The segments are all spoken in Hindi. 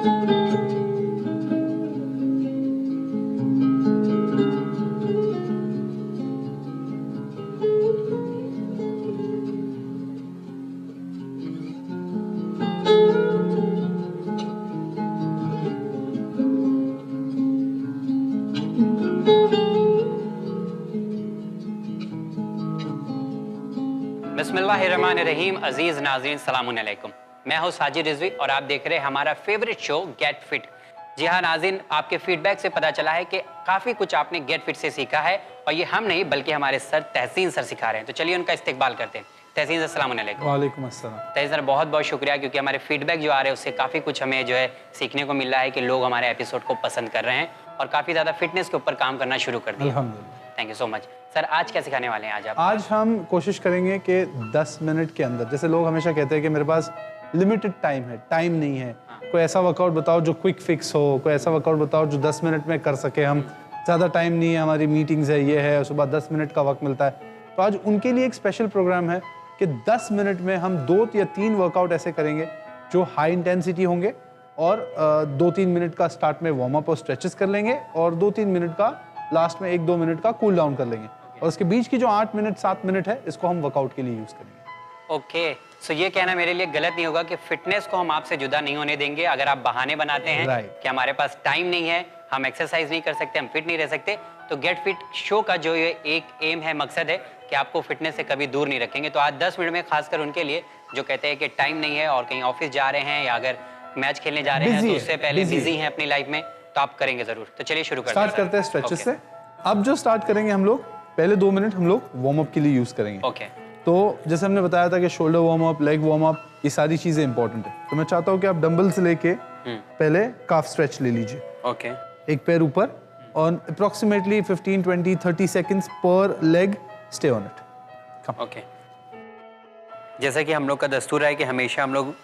बिस्मिल्लाहिर्रहमानिर्रहीम। अजीज नाज़रीन सलामुन अलैकुम। मैं हूं साजिद रिजवी और आप देख रहे हैं हमारा फेवरेट शो गेट फिट। जी हाँ नाज़रीन, आपके फीडबैक से पता चला है कि काफ़ी कुछ आपने गेट फिट से सीखा है और ये हम नहीं बल्कि हमारे सर तहसीन सर सिखा रहे हैं। तो चलिए उनका इस्तकबाल करते हैं। तहसीन सर अस्सलामुन अलैकुम। वालेकुम अस्सलाम। तहसीन सर बहुत बहुत शुक्रिया, क्योंकि हमारे फीडबैक जो आ रहे हैं उससे काफ़ी कुछ हमें जो है सीखने को मिल रहा है कि लोग हमारे एपिसोड को पसंद कर रहे हैं और काफ़ी ज़्यादा फिटनेस के ऊपर काम करना शुरू कर दिया। अल्हम्दुलिल्लाह। Thank you so much. Sir आज क्या सिखाने वाले हैं आप? आज हम कोशिश करेंगे कि 10 मिनट के अंदर, जैसे लोग हमेशा कहते हैं कि मेरे पास लिमिटेड टाइम है, टाइम नहीं है, कोई ऐसा वर्कआउट बताओ जो क्विक फिक्स हो, कोई ऐसा वर्कआउट बताओ जो 10 मिनट में कर सके हम, ज़्यादा टाइम नहीं है, हमारी मीटिंग्स है, ये है, सुबह 10 मिनट का वक्त मिलता है। तो आज उनके लिए एक स्पेशल प्रोग्राम है कि 10 मिनट में हम 2 या 3 वर्कआउट ऐसे करेंगे जो हाई इंटेंसिटी होंगे और 2-3 मिनट का स्टार्ट में वार्म अप और स्ट्रेचेस कर लेंगे और 2-3 मिनट का लास्ट में 1-2 मिनट का कूल डाउन कर लेंगे और उसके बीच की जो 8 मिनट 7 मिनट है इसको हम वर्कआउट के लिए यूज़ करेंगे। ओके, सो ये कहना मेरे लिए गलत नहीं होगा कि फिटनेस को हम आपसे जुदा नहीं होने देंगे। अगर आप बहाने बनाते हैं कि हमारे पास टाइम नहीं है, हम एक्सरसाइज नहीं कर सकते, हम फिट नहीं रह सकते, तो गेट फिट शो का जो ये एक एम है, मकसद है कि आपको फिटनेस से कभी दूर नहीं रखेंगे। तो आज 10 मिनट में खासकर उनके लिए जो कहते हैं कि टाइम नहीं है और कहीं ऑफिस जा रहे हैं या अगर मैच खेलने जा रहे हैं तो उससे पहले बिजी हैं अपनी लाइफ में, तो आप करेंगे जरूर। तो चलिए शुरू करते हैं स्ट्रेचेस से। अब जो स्टार्ट करेंगे हम लोग, पहले 2 मिनट हम लोग वार्म अप के लिए यूज करेंगे। ओके। तो जैसे हमने बताया था कि shoulder warm up, leg warm up, ये सारी चीजें इंपॉर्टेंट है। तो मैं चाहता हूँ कि आप डंबल से लेके पहले काफ स्ट्रेच ले लीजिए। ओके। एक पैर ऊपर और अप्रोक्सीमेटली 15, 20, 30 सेकेंड्स पर leg, stay on it. Okay. जैसा कि हम लोग का दस्तूर है कि हमेशा हम लोग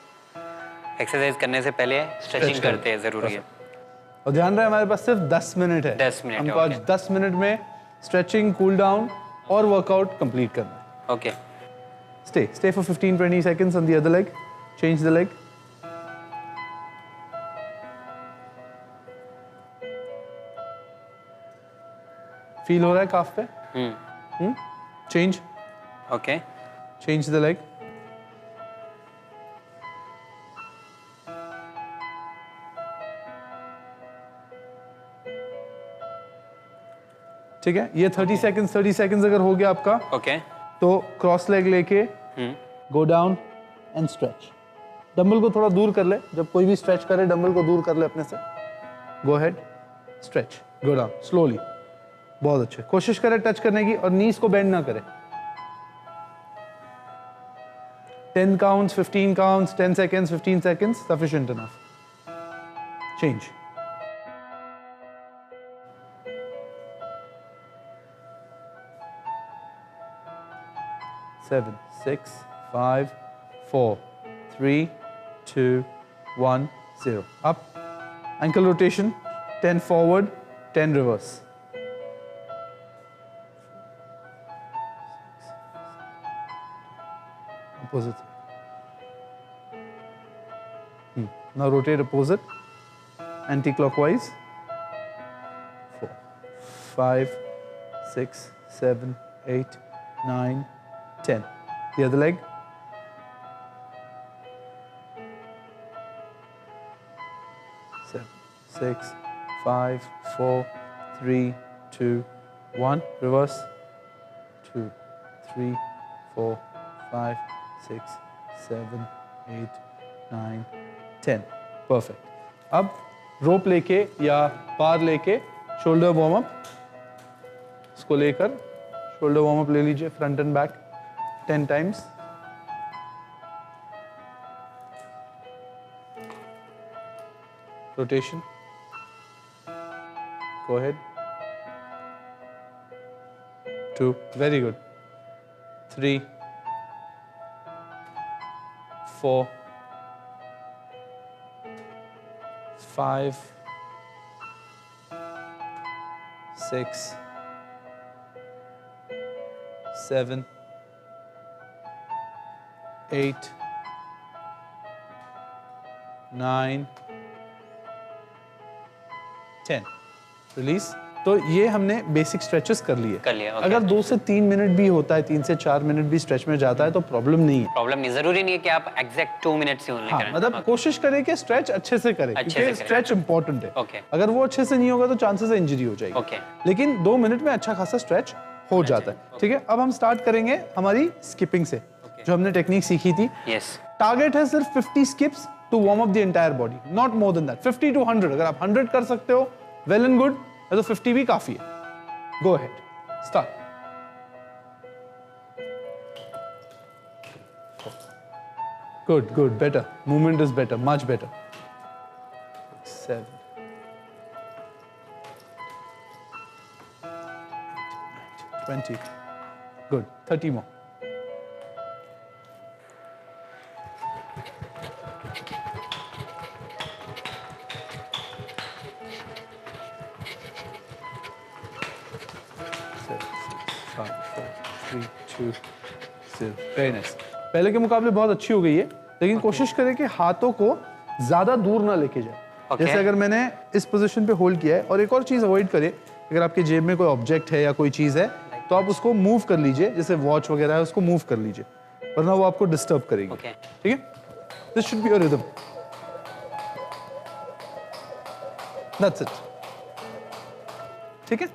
एक्सरसाइज करने से पहले स्ट्रेचिंग करते हैं, जरूरी है। और ध्यान रहे हमारे पास सिर्फ 10 मिनट है। 10 मिनट हमको आज 10 मिनट में स्ट्रेचिंग, कूल डाउन और वर्कआउट कंप्लीट करना है। Okay. Stay for 15-20 seconds on the other leg. Change the leg. Feel हो रहा है काफ पे? Change. Okay. Change the leg. ठीक है, ये 30 seconds अगर हो गया आपका, okay. तो क्रॉस लेग लेके go down and stretch. Dumbbell को थोड़ा दूर कर ले, जब कोई भी स्ट्रेच करे डंबल को दूर कर ले अपने से। Go ahead, stretch, go down slowly. बहुत अच्छे, कोशिश करें टच करने की और नीज को बेंड ना करें। 10 counts, 15 counts, 10 seconds, 15 seconds, sufficient enough. Change. Seven, 6, 5, 4, 3, 2, 1, 0. Up. Ankle rotation. 10 forward, 10 reverse. Opposite. Now rotate opposite. Anti-clockwise. 4, 5, 6, 7, 8, 9, 10. The other leg. 7, 6, 5, 4, 3, 2, 1. Reverse. 2, 3, 4, 5, 6, 7, 8, 9, 10. Perfect. अब रोप लेके या बार लेके शोल्डर वार्म अप, इसको लेकर शोल्डर वार्म अप ले लीजिए, front end back 10 times. Rotation. Go ahead. 2. Very good. 3, 4, 5, 6, 7, 8, 9, 10, release. तो ये हमने बेसिक स्ट्रेचेस कर लिए। okay. अगर 2 से 3 मिनट भी होता है, 3 से 4 मिनट भी स्ट्रेच में जाता है तो प्रॉब्लम नहीं है। प्रॉब्लम नहीं, जरूरी नहीं है कि आप एग्जैक्ट 2 मिनट्स ही होने हाँ, करें। मतलब कोशिश करें कि स्ट्रेच अच्छे से करें, क्योंकि स्ट्रेच इंपॉर्टेंट है। Okay. अगर वो अच्छे से नहीं होगा तो चांसेस है इंजरी हो जाएगी। Okay. लेकिन 2 मिनट में अच्छा खासा स्ट्रेच हो जाता है। ठीक है, अब हम स्टार्ट करेंगे हमारी स्किपिंग से, जो हमने टेक्निक सीखी थी। यस। टारगेट है सिर्फ 50 skips to warm up the entire body, not more than that. 50 to 100, अगर आप 100 कर सकते हो वेल एंड गुड, तो 50 भी काफी है। Go ahead, start. Good good, better, movement is better, much better. 7, 20, good, 30 more. Very nice. पहले के मुकाबले बहुत अच्छी हो गई है, लेकिन कोशिश करें कि हाथों को ज्यादा दूर ना लेके जाए। जैसे अगर मैंने इस पोजीशन पे होल्ड किया है, और एक और चीज अवॉइड करें, अगर आपके जेब में कोई ऑब्जेक्ट है या कोई चीज है तो आप उसको मूव कर लीजिए, जैसे वॉच वगैरह है उसको मूव कर लीजिए, वरना वो आपको डिस्टर्ब करेगी। ठीक है, this should be your rhythm, that's it. ठीक है,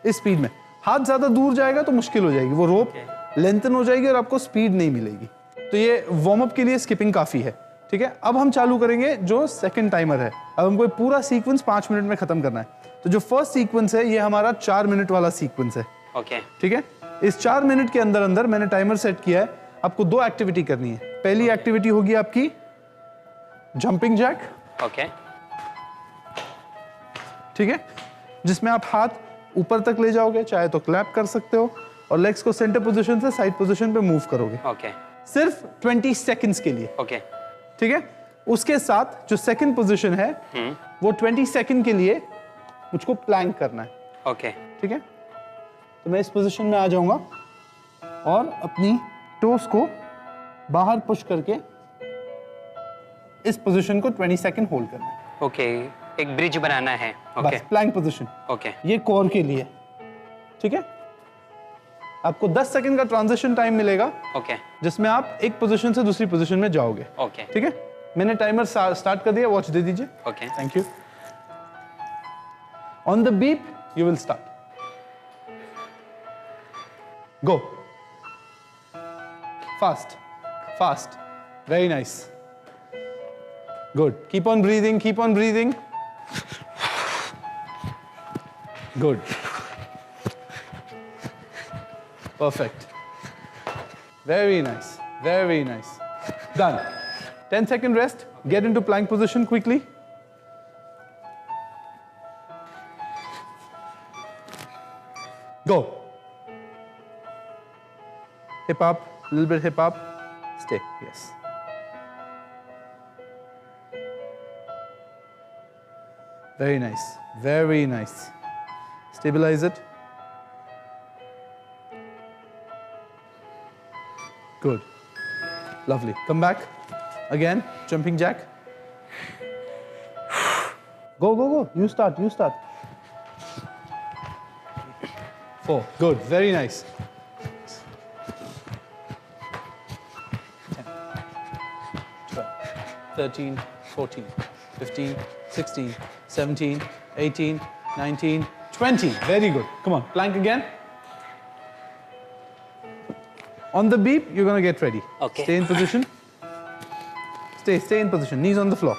इस स्पीड में हाथ ज्यादा दूर जाएगा तो मुश्किल हो जाएगी, वो रोप लेंथन हो जाएगी और आपको स्पीड नहीं मिलेगी। तो ये वार्म अप के लिए स्किपिंग काफी है। ठीक है, अब हम चालू करेंगे जो सेकंड टाइमर है। अब हमको पूरा सीक्वेंस 5 मिनट में खत्म करना है। तो जो फर्स्ट सीक्वेंस है ये हमारा 4 मिनट वाला सीक्वेंस है। ओके। ठीक है, इस 4 मिनट के अंदर अंदर मैंने टाइमर सेट किया है। आपको 2 एक्टिविटी करनी है। पहली एक्टिविटी होगी आपकी जंपिंग जैक। ओके। ठीक है, जिसमें आप हाथ ऊपर तक ले जाओगे, चाहे तो क्लैप कर सकते हो, और लेग्स को सेंटर पोजीशन से साइड पोजीशन पे मूव करोगे। ओके। सिर्फ 20 सेकंड्स के लिए। ओके। ठीक है, उसके साथ जो सेकंड पोजीशन है वो 20 सेकंड के लिए मुझको प्लैंक करना है। ओके। ठीक है, तो मैं इस पोजीशन में आ जाऊंगा और अपनी टोस को बाहर पुश करके इस पोजीशन को 20 सेकंड होल्ड करना है। ओके, एक ब्रिज बनाना है। ओके। बस प्लैंक पोजीशन। ओके। ये कोर के लिए। ठीक है, आपको 10 सेकंड का ट्रांजिशन टाइम मिलेगा। ओके। जिसमें आप एक पोजीशन से दूसरी पोजीशन में जाओगे। ओके। ठीक है, मैंने टाइमर स्टार्ट कर दिया, वॉच दे दीजिए। Okay. Thank you. On the beep you will start. Go fast fast, very nice, good, keep on breathing, keep on breathing, good, perfect, very nice, very nice, done. 10-second rest, get into plank position quickly. Go, hip up, little bit hip up, stay, yes, very nice, very nice, stabilize it. Good. Lovely. Come back. Again, jumping jack. Go, go, go. You start, you start. 4. Good. Very nice. 10, 12, 13, 14, 15, 16, 17, 18, 19, 20. Very good. Come on. Plank again. On the beep, you're going to get ready. Okay. Stay in position. Stay in position. Knees on the floor.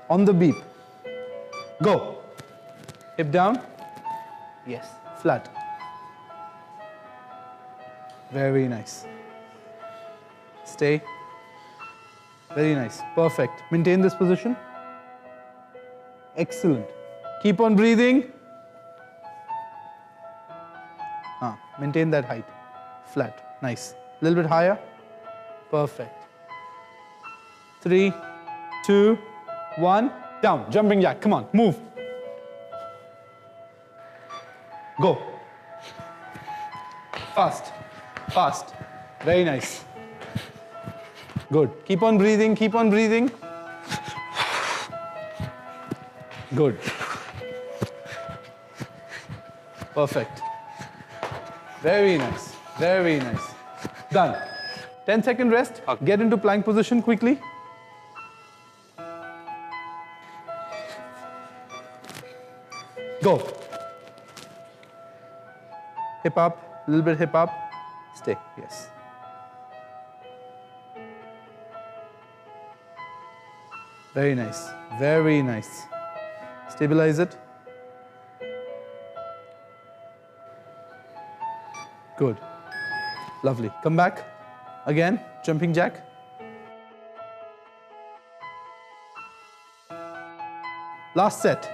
On the beep. Go. Hip down. Yes. Flat. Very nice. Stay. Very nice. Perfect. Maintain this position. Excellent. Keep on breathing. Maintain that height. Flat. Nice. A little bit higher. Perfect. 3, 2, 1. Down. Jumping jack. Come on. Move. Go. Fast. Fast. Very nice. Good. Keep on breathing. Keep on breathing. Good. Perfect. Very nice. Very nice. Done. 10-second rest. Okay. Get into plank position quickly. Go. Hip up. A little bit hip up. Stay. Yes. Very nice. Very nice. Stabilize it. Good. Lovely. Come back. Again, jumping jack. Last set.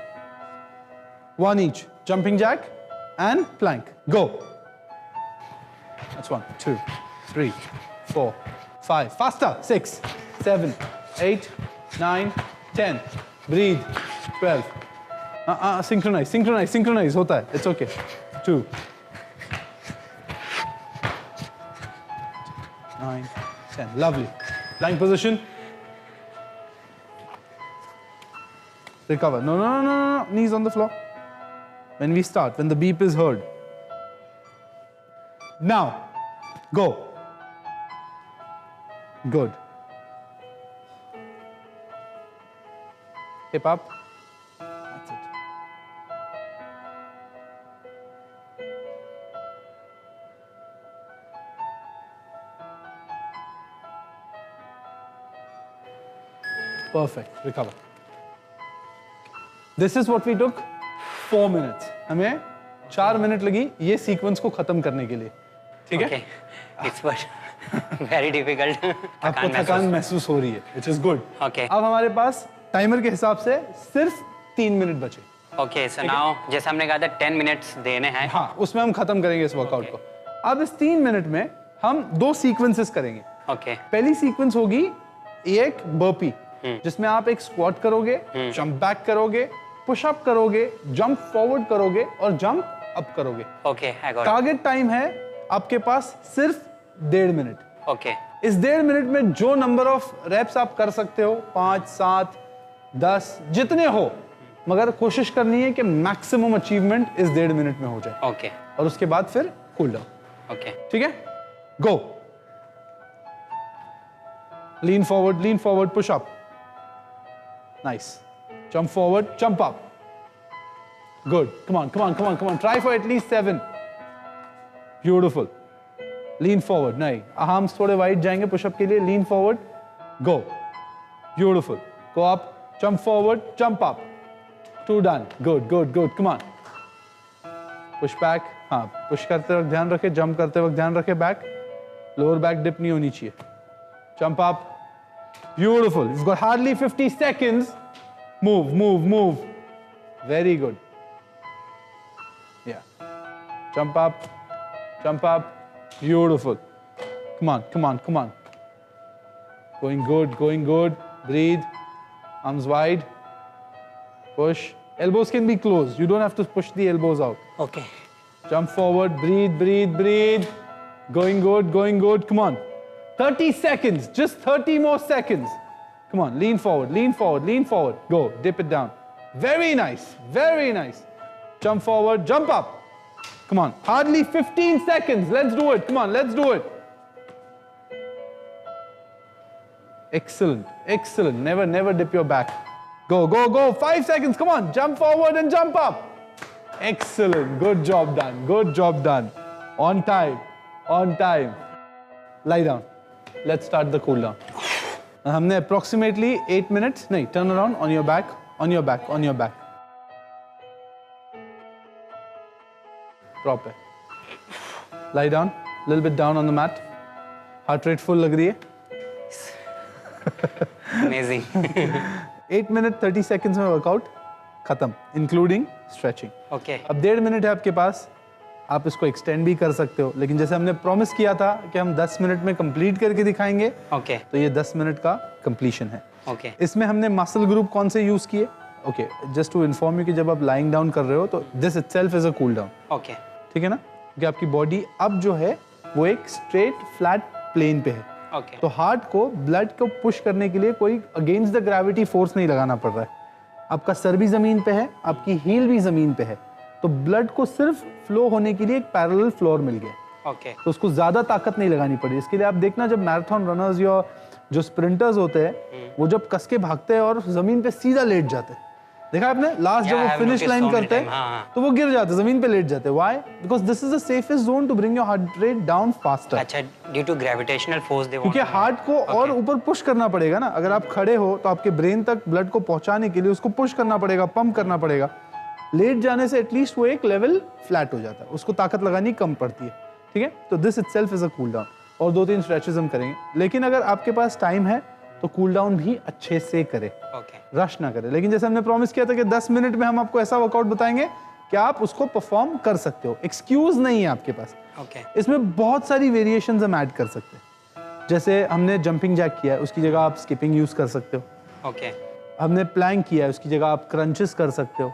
One each. Jumping jack and plank. Go. That's 1, 2, 3, 4, 5. Faster. 6, 7, 8, 9, 10. Breathe. 12. Synchronize, synchronize, synchronize. Hota hai. It's okay. 2. 9, 10. Lovely. Plank position. Recover. No, no, no, no, no. Knees on the floor. When we start, when the beep is heard. Now, go. Good. Hip up. That's it. Perfect. Recover. This is what we took 4 minutes. हमें 4 मिनट लगी ये सीक्वेंस को खत्म करने के लिए. ठीक है? It's very difficult. आपको थकान महसूस हो रही है. Which is good. Okay. अब हमारे पास टाइमर के हिसाब से सिर्फ 3 मिनट बचे. Okay, so now जैसे हमने कहा था 10 मिनट्स देने हैं. हाँ, उसमें हम खत्म करेंगे इस वर्कआउट को. अब इस 3 मिनट में हम 2 सीक्वेंसेस करेंगे. Okay. पहली सीक्वेंस होगी एक बर्पी जिसमें आप एक स्क्वाट करोगे, जंप बैक करोगे, पुश अप करोगे, जंप फॉरवर्ड करोगे और जंप अप करोगे. Okay, I got it. Target time है आपके पास सिर्फ 1.5 मिनट. Okay. इस 1.5 मिनट में जो नंबर ऑफ रेप्स आप कर सकते हो 5, 7, 10 जितने हो, मगर कोशिश करनी है कि मैक्सिमम अचीवमेंट इस 1.5 मिनट में हो जाए. Okay. और उसके बाद फिर कूल डाउन. Okay. ठीक है? Go. Lean forward, push up. Nice. Jump forward, jump up. Good. Come on, come on, come on, come on. Try for at least 7. Beautiful. Lean forward. नहीं, आर्म्स थोड़े वाइड जाएंगे पुशअप के लिए. Lean forward. Go. Beautiful. Go up, jump forward, jump up. 2 done. Good, good, good. Come on. Push back. हाँ, पुश करते वक्त ध्यान रखें, जंप करते वक्त ध्यान रखें. बैक, लोअर बैक डिप नहीं होनी चाहिए. Jump up. Beautiful. You've got hardly 50 seconds. Move, move, move. Very good. Yeah. Jump up, jump up. Beautiful. Come on, come on, come on. Going good, going good. Breathe. Arms wide. Push. Elbows can be closed. You don't have to push the elbows out. Okay. Jump forward. Breathe, breathe, breathe. Going good, going good. Come on. 30 seconds. Just 30 more seconds. Come on. Lean forward, lean forward, lean forward. Go. Dip it down. Very nice. Very nice. Jump forward. Jump up. Come on. Hardly 15 seconds. Let's do it. Come on. Let's do it. Excellent. Excellent. Never, never dip your back. Go, go, go. 5 seconds. Come on. Jump forward and jump up. Excellent. Good job done. Good job done. On time. On time. Lie down. Let's start the cool down. हमने approximately 8 minutes. नहीं, turn around on your back, on your back, on your back. Drop it. Lie down, little bit down on the mat. Heart rate full लग रही है. Amazing. 8 minute 30 seconds में workout खत्म, including stretching. Okay. अब 1.5 मिनट है आपके पास. आप इसको एक्सटेंड भी कर सकते हो, लेकिन जैसे हमने प्रॉमिस किया था कि हम 10 मिनट में कंप्लीट करके दिखाएंगे. Okay. तो ये 10 मिनट का कंप्लीशन है. Okay. इसमें हमने मसल ग्रुप कौन से यूज किए? Okay, just to inform you कि जब आप लाइंग डाउन कर रहे हो तो this itself is a cool down. Okay. ठीक है ना? क्योंकि आपकी बॉडी अब जो है वो एक स्ट्रेट फ्लैट प्लेन पे है. Okay. तो हार्ट को ब्लड को पुश करने के लिए कोई अगेंस्ट द ग्रेविटी फोर्स नहीं लगाना पड़ रहा है. आपका सर भी जमीन पे है, आपकी हील भी जमीन पे है. तो ब्लड को सिर्फ फ्लो होने के लिए एक पैरेलल फ्लोर मिल गया। ओके। तो उसको ज्यादा ताकत नहीं लगानी पड़ी। इसके लिए आप देखना, जब मैराथन रनर्स या जो स्प्रिंटर्स होते हैं वो जब कस के भागते हैं और जमीन पे सीधा लेट जाते हैं, देखा आपने लास्ट जब वो फिनिश लाइन करते हैं तो वो गिर जाते हैं, जमीन पे लेट जाते हैं। Why? Because this is the safest zone to bring your heart rate down faster. अच्छा, due to gravitational force they want, क्योंकि हार्ट को और ऊपर पुश करना पड़ेगा ना। अगर आप खड़े हो तो आपके ब्रेन तक ब्लड को पहुंचाने के लिए उसको पुश करना पड़ेगा, पंप करना पड़ेगा। लेट जाने से एटलीस्ट वो एक लेवल फ्लैट हो जाता है, उसको ताकत लगानी कम पड़ती है। ठीक है, तो this itself is a cool down. और 2-3 स्ट्रेचेस हम करेंगे, लेकिन अगर आपके पास टाइम है तो कूल डाउन भी अच्छे से करें, रश ना करें। लेकिन जैसे हमने प्रॉमिस किया था कि 10 मिनट में हम आपको ऐसा वर्कआउट बताएंगे कि आप उसको परफॉर्म कर सकते हो, एक्सक्यूज नहीं है आपके पास। इसमें बहुत सारी वेरिएशंस हम ऐड कर सकते हैं। जैसे हमने जंपिंग जैक किया है, उसकी जगह आप स्किपिंग यूज कर सकते हो। हमने प्लैंक किया है, उसकी जगह आप क्रंचेस कर सकते हो।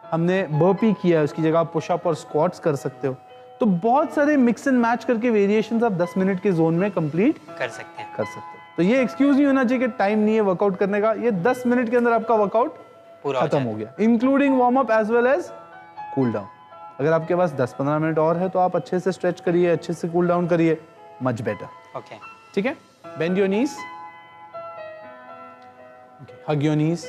हमने बर्पी किया है, उसकी जगह आप पुशअप और स्क्वाट्स कर सकते हो। तो बहुत सारे मिक्स एंड मैच करके वेरिएशंस आप 10 मिनट के जोन में कंप्लीट कर सकते हैं। तो ये एक्सक्यूज नहीं होना चाहिए कि टाइम नहीं है वर्कआउट करने का। ये 10 मिनट के अंदर आपका वर्कआउट पूरा खत्म हो गया, including warm up as well as cool down. अगर आपके पास 10-15 मिनट और है तो आप अच्छे से स्ट्रेच करिए, अच्छे से कूल डाउन करिए, मच बेटर। ठीक है, bend your knees, hug your knees.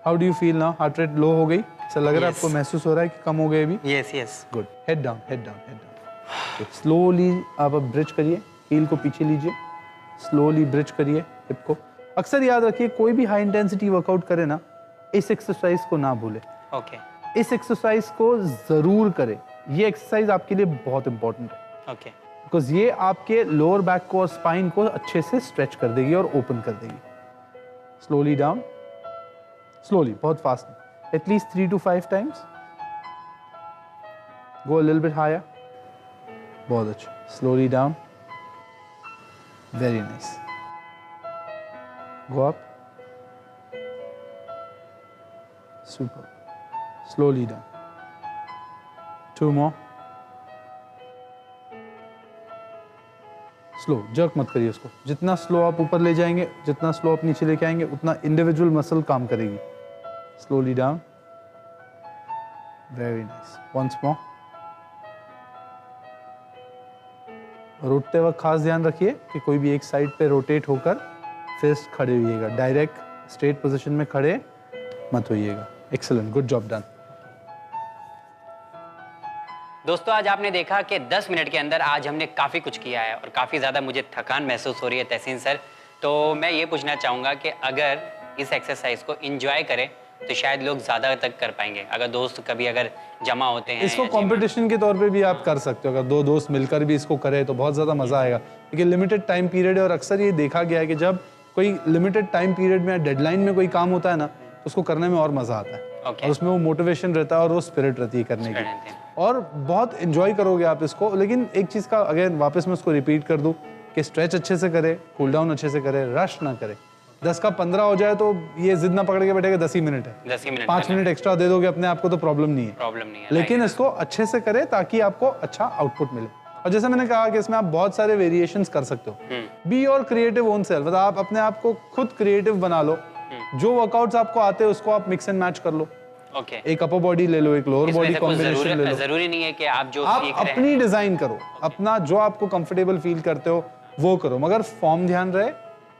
How do you feel now? Heart rate low हो गई, ऐसा लग रहा है आपको? महसूस हो रहा है कि कम हो गए अभी? Yes. Good. Head down, head down, head down. Slowly आप अब ब्रिज करिए, हील को पीछे लीजिए, स्लोली ब्रिज करिए हिप को। अक्सर याद रखिए, कोई भी हाई इंटेंसिटी वर्कआउट करे ना, इस एक्सरसाइज को ना भूले। इस एक्सरसाइज को जरूर करें। ये एक्सरसाइज आपके लिए बहुत इंपॉर्टेंट है। बिकॉज ये आपके लोअर बैक को और स्पाइन को अच्छे से स्ट्रेच कर देगी और ओपन कर देगी। स्लोली डाउन, स्लोली, बहुत fast, at least 3 to 5 times. Go a little bit higher, बहुत अच्छा। Slowly down, very nice. Go up, super. Slowly down, 2 more। Slow, jerk मत करिए उसको। जितना स्लो आप ऊपर ले जाएंगे, जितना स्लो आप नीचे लेके आएंगे, उतना इंडिविजुअल मसल काम करेगी। Slowly down, very nice. Once more. और उठते वक्त खास ध्यान रखिए कि कोई भी एक साइड पे रोटेट होकर फिर खड़े होइएगा। डायरेक्ट स्ट्रेट पोजीशन में खड़े मत होइएगा। Excellent, good job done. दोस्तों, आज आपने देखा कि 10 मिनट के अंदर आज हमने काफ़ी कुछ किया है और काफ़ी ज़्यादा मुझे थकान महसूस हो रही है तहसीन सर। तो मैं ये पूछना चाहूँगा कि अगर इस एक्सरसाइज को एंजॉय करें तो शायद लोग ज़्यादा तक कर पाएंगे। अगर दोस्त कभी अगर जमा होते हैं, इसको कंपटीशन के तौर पे भी आप कर सकते हो। अगर 2 दोस्त मिलकर भी इसको करें तो बहुत ज़्यादा मज़ा आएगा, क्योंकि लिमिटेड टाइम पीरियड है। और अक्सर ये देखा गया है कि जब कोई लिमिटेड टाइम पीरियड में डेडलाइन में कोई काम होता है ना, तो उसको करने में और मज़ा आता है। और उसमें वो मोटिवेशन रहता है और वो स्पिरिट रहती है करने की, और बहुत एंजॉय करोगे आप इसको। लेकिन एक चीज़ का अगर वापस मैं उसको रिपीट कर दूं कि स्ट्रेच अच्छे से करे, कूल डाउन अच्छे से करे, रश ना करे। 10 का 15 हो जाए तो ये जिद ना पकड़ के बैठेगा 10 ही मिनट है, 10 ही मिनट, 5 मिनट एक्स्ट्रा दे दोगे अपने आप को तो प्रॉब्लम नहीं है। लेकिन इसको अच्छे से करे ताकि आपको अच्छा आउटपुट मिले। और जैसे मैंने कहा कि इसमें आप बहुत सारे वेरिएशंस कर सकते हो। Be your creative own self, मतलब आप अपने आप को खुद क्रिएटिव बना लो। जो वर्कआउट्स आपको आते हैं उसको आप मिक्स एंड मैच कर लो। एक अपर बॉडी ले लो, एक लोअर बॉडी कॉम्बिनेशन ले लो। जरूरी नहीं है कि आप जो आप अपनी डिजाइन करो, अपना जो आपको कंफर्टेबल फील करते हो वो करो, मगर फॉर्म ध्यान रहे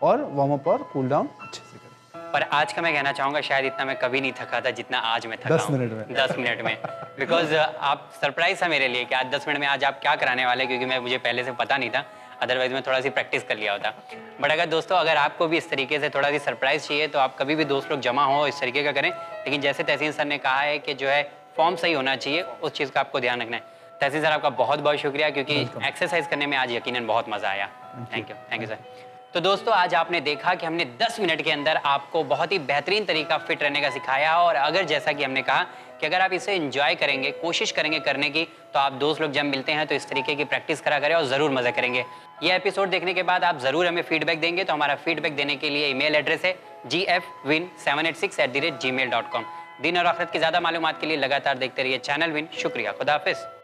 और वार्म अप और कूल डाउन अच्छे से करें। पर आज का मैं कहना चाहूंगा शायद इतना मैं कभी नहीं थका था जितना आज मैं थका 10 मिनट में 10 मिनट में। बिकॉज आप सरप्राइज था मेरे लिए कि आज 10 मिनट में आज आप क्या कराने वाले, क्योंकि मुझे पहले से पता नहीं था। अदरवाइज मैं थोड़ा सी प्रैक्टिस कर लिया होता। बट अगर दोस्तों अगर आपको भी इस तरीके से थोड़ा सी सरप्राइज चाहिए तो आप कभी भी दोस्त लोग जमा हो इस तरीके का करें। लेकिन जैसे तहसीन सर ने कहा है कि जो है फॉर्म सही होना चाहिए, उस चीज़ का आपको ध्यान रखना है। तहसीन सर आपका बहुत बहुत शुक्रिया, क्योंकि एक्सरसाइज करने में आज यकीनन बहुत मज़ा आया। Thank you sir. तो दोस्तों आज आपने देखा कि हमने 10 मिनट के अंदर आपको बहुत ही बेहतरीन तरीका फिट रहने का सिखाया। और अगर जैसा कि हमने कहा कि अगर आप इसे एंजॉय करेंगे, कोशिश करेंगे करने की, तो आप दोस्त लोग जब मिलते हैं तो इस तरीके की प्रैक्टिस करा करें और ज़रूर मज़े करेंगे। ये एपिसोड देखने के बाद आप ज़रूर हमें फीडबैक देंगे, तो हमारा फीडबैक देने के लिए ईमेल एड्रेस है gfwin786@gmail.com। दिन और आखिरत की ज़्यादा मालूमात के लिए लगातार देखते रहिए चैनल विन। शुक्रिया, खुदा हाफिज़।